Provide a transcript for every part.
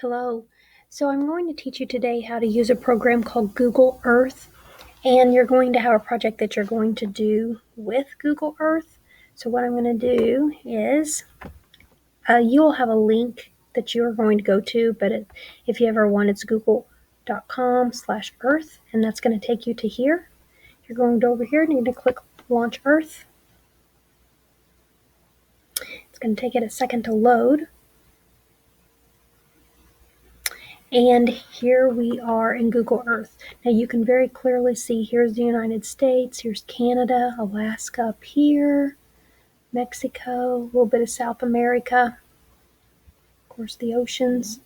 Hello. So I'm going to teach you today how to use a program called Google Earth, and you're going to have a project that you're going to do with Google Earth. So what I'm going to do is you'll have a link that you're going to go to, but if you ever want, it's google.com/earth, and that's going to take you to here. You're going to over here and you're going to click Launch Earth. It's going to take it a second to load. And here we are in Google Earth. Now you can very clearly see here's the United States, here's Canada, Alaska up here, Mexico, a little bit of South America, of course the oceans.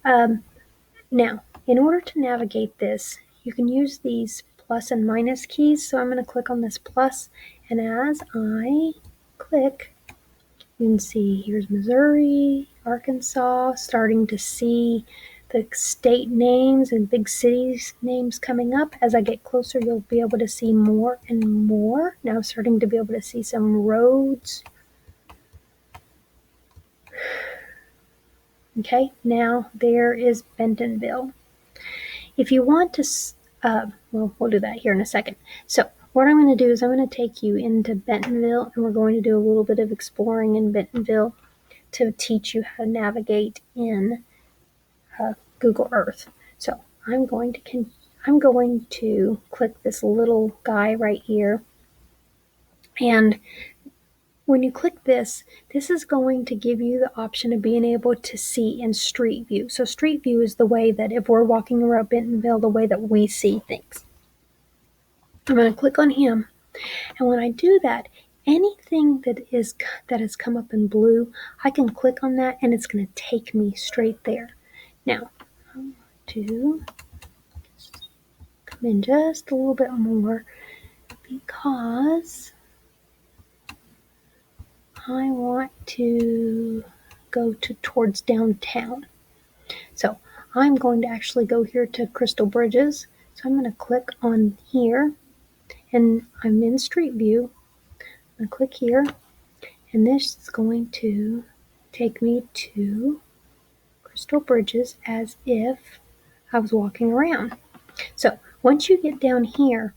Now, in order to navigate this, you can use these plus and minus keys. So I'm going to click on this plus, and as I click, you can see here's Missouri, Arkansas, starting to see the state names and big cities names coming up. As I get closer, you'll be able to see more and more. Now I'm starting to be able to see some roads. Okay, now there is Bentonville. If you want to, we'll do that here in a second. So what I'm going to do is I'm going to take you into Bentonville, and we're going to do a little bit of exploring in Bentonville to teach you how to navigate in Google Earth. So I'm going to click this little guy right here, and when you click this is going to give you the option of being able to see in Street View. So Street View is the way that if we're walking around Bentonville, the way that we see things. I'm going to click on him, and when I do that, anything that has come up in blue, I can click on that and it's going to take me straight there. Now, I'm going to come in just a little bit more because I want to go towards downtown. So I'm going to actually go here to Crystal Bridges. So I'm going to click on here, and I'm in Street View. I'm going to click here, and this is going to take me to Crystal Bridges as if I was walking around. So once you get down here,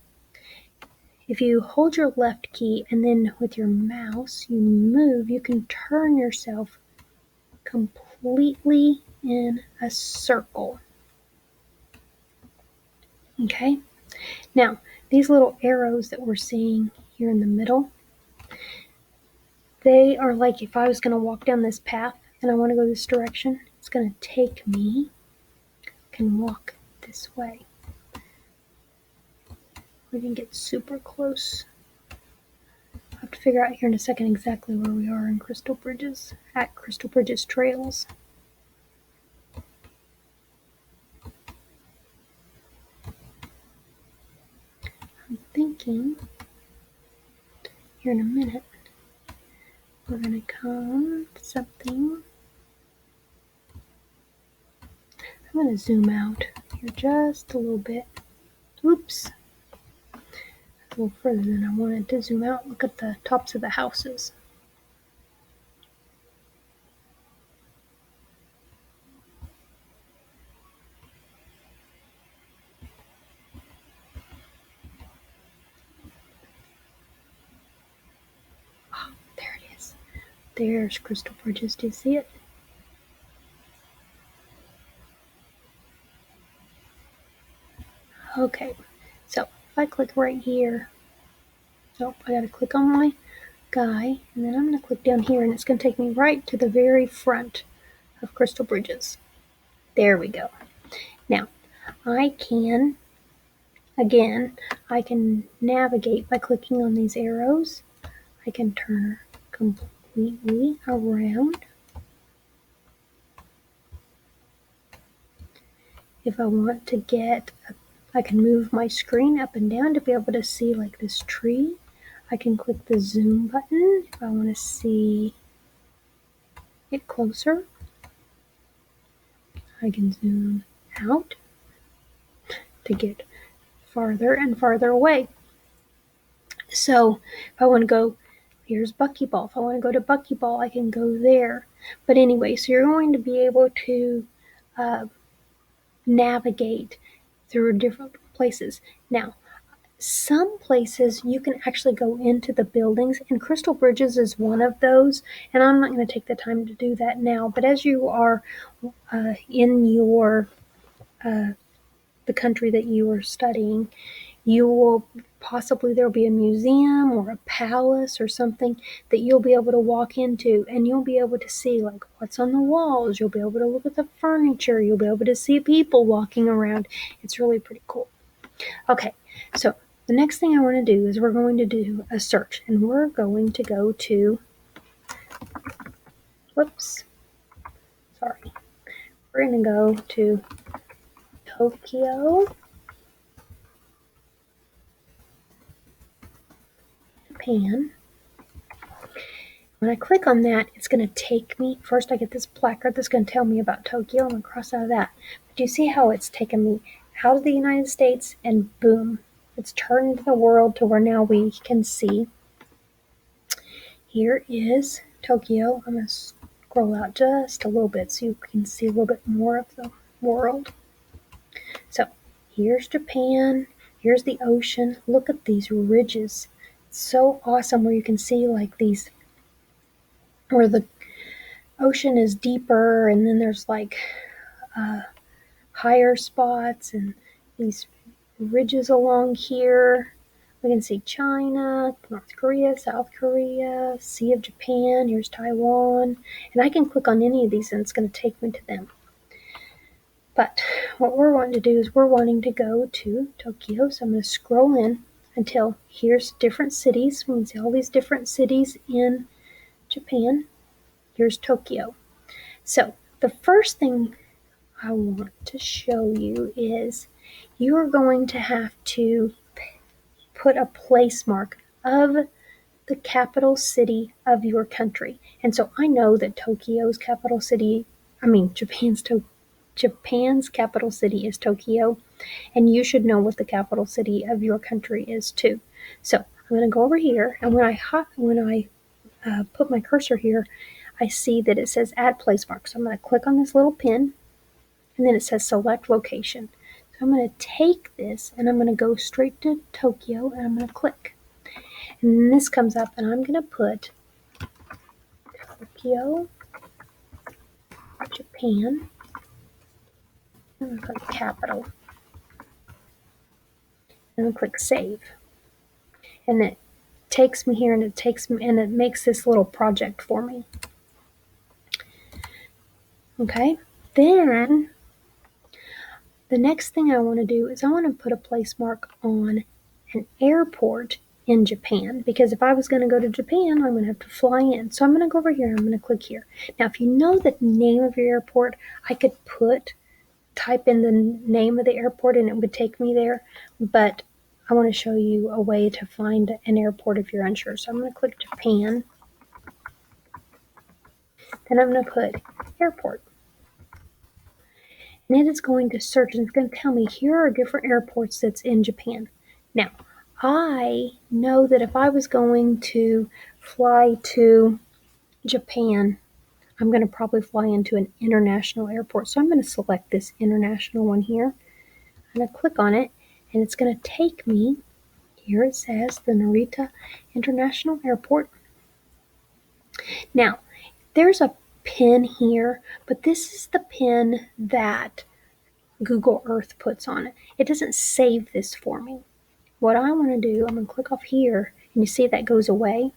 if you hold your left key and then with your mouse you move, you can turn yourself completely in a circle. Okay? Now, these little arrows that we're seeing here in the middle, they are like if I was going to walk down this path and I want to go this direction, it's going to take me, I can walk this way. We can get super close. I'll have to figure out here in a second exactly where we are in Crystal Bridges, at Crystal Bridges Trails. I'm thinking here in a minute we're going to come to something. I'm going to zoom out here just a little bit. Oops. A little further than I wanted to zoom out. Look at the tops of the houses. Oh, there it is. There's Crystal Bridges. Do you see it? Okay, so if I click right here, I gotta click on my guy, and then I'm gonna click down here, and it's gonna take me right to the very front of Crystal Bridges. There we go. Now, I can navigate by clicking on these arrows. I can turn completely around. If I want to I can move my screen up and down to be able to see like this tree. I can click the zoom button if I want to see it closer. I can zoom out to get farther and farther away. So if I want to go, here's Buckyball. If I want to go to Buckyball, I can go there. But anyway, so you're going to be able to navigate through different places. Now, some places you can actually go into the buildings, and Crystal Bridges is one of those. And I'm not going to take the time to do that now, but as you are in your the country that you are studying, you will possibly there'll be a museum or a palace or something that you'll be able to walk into, and you'll be able to see like what's on the walls. You'll be able to look at the furniture. You'll be able to see people walking around. It's really pretty cool. Okay, so the next thing I want to do is we're going to do a search, and we're going to go to, whoops, sorry, we're going to go to Tokyo, Japan. When I click on that, it's going to take me, first I get this placard that's going to tell me about Tokyo. I'm going to cross out of that. But do you see how it's taken me out of the United States, and boom, it's turned the world to where now we can see. Here is Tokyo. I'm going to scroll out just a little bit so you can see a little bit more of the world. So here's Japan. Here's the ocean. Look at these ridges. It's so awesome where you can see like these, where the ocean is deeper, and then there's like higher spots and these ridges along here. We can see China, North Korea, South Korea, Sea of Japan, here's Taiwan, and I can click on any of these and it's going to take me to them. But what we're wanting to do is we're wanting to go to Tokyo, so I'm going to scroll in until here's different cities. We can see all these different cities in Japan. Here's Tokyo. So the first thing I want to show you is you are going to have to put a place mark of the capital city of your country. And so I know that Tokyo's capital city, Japan's capital city is Tokyo, and you should know what the capital city of your country is too. So I'm going to go over here, and when I put my cursor here, I see that it says add place mark. So I'm going to click on this little pin, and then it says select location. So I'm going to take this and I'm going to go straight to Tokyo, and I'm going to click. And then this comes up, and I'm going to put Tokyo, Japan, and I'm going to put capital. And I'll click save. And it takes me here, and it makes this little project for me. Okay, then the next thing I want to do is I want to put a place mark on an airport in Japan, because if I was going to go to Japan, I'm going to have to fly in. So I'm going to go over here, and I'm going to click here. Now, if you know the name of your airport, I could type in the name of the airport and it would take me there, but I want to show you a way to find an airport if you're unsure. So I'm going to click Japan, then I'm going to put airport. And it is going to search, and it's going to tell me here are different airports that's in Japan. Now, I know that if I was going to fly to Japan, I'm going to probably fly into an international airport. So I'm going to select this international one here. I'm going to click on it, and it's going to take me, here it says the Narita International Airport. Now, there's a pin here, but this is the pin that Google Earth puts on it. It doesn't save this for me. What I want to do, I'm going to click off here, and you see that goes away.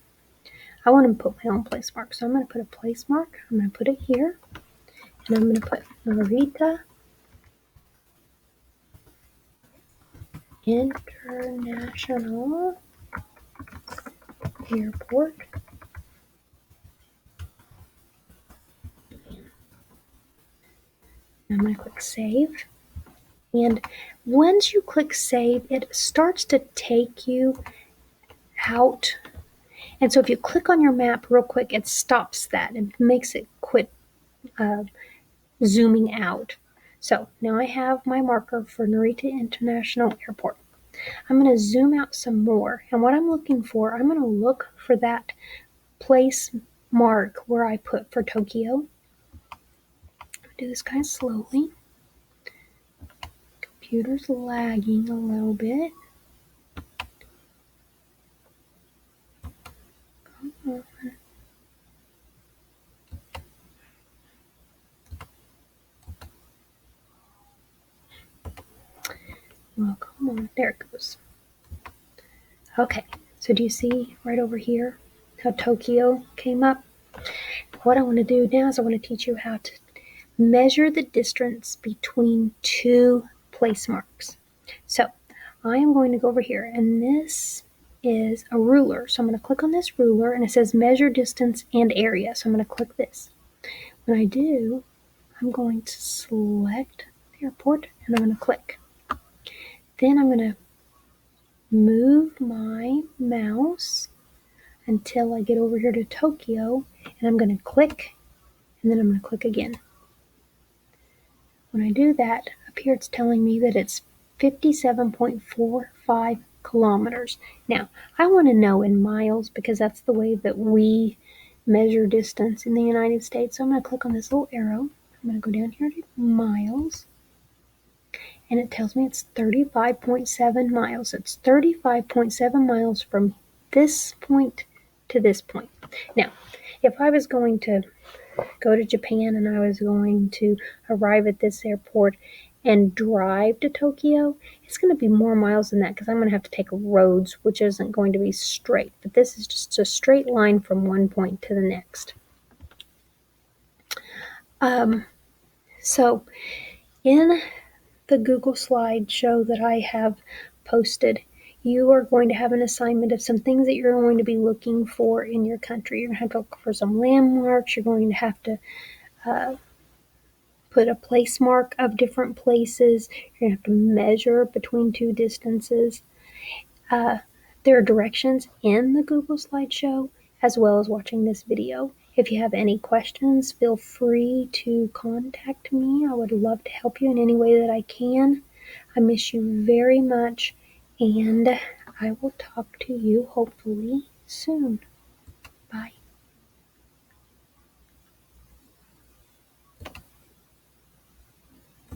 I want to put my own place mark. So I'm going to put a place mark. I'm going to put it here, and I'm going to put Narita International Airport. I'm going to click save. And once you click save, it starts to take you out. And so if you click on your map real quick, it stops that. It makes it quit zooming out. So now I have my marker for Narita International Airport. I'm going to zoom out some more. And what I'm looking for, I'm going to look for that place mark where I put for Tokyo. do this kind of slowly. Computer's lagging a little bit. Come on. Well, come on. There it goes. Okay, so do you see right over here how Tokyo came up? What I want to do now is I want to teach you how to measure the distance between two place marks. So I am going to go over here, and this is a ruler. So I'm going to click on this ruler, and it says measure distance and area. So I'm going to click this. When I do, I'm going to select the airport, and I'm going to click. Then I'm going to move my mouse until I get over here to Tokyo, and I'm going to click, and then I'm going to click again. When I do that, up here it's telling me that it's 57.45 kilometers. Now, I want to know in miles because that's the way that we measure distance in the United States. So I'm going to click on this little arrow. I'm going to go down here to miles, and it tells me it's 35.7 miles. It's 35.7 miles from this point to this point. Now, if I was going to go to Japan and I was going to arrive at this airport and drive to Tokyo, it's going to be more miles than that because I'm going to have to take roads, which isn't going to be straight. But this is just a straight line from one point to the next. So in the Google slideshow that I have posted, you are going to have an assignment of some things that you're going to be looking for in your country. You're going to have to look for some landmarks. You're going to have to put a place mark of different places. You're going to have to measure between two distances. There are directions in the Google slideshow as well as watching this video. If you have any questions, feel free to contact me. I would love to help you in any way that I can. I miss you very much, and I will talk to you hopefully soon.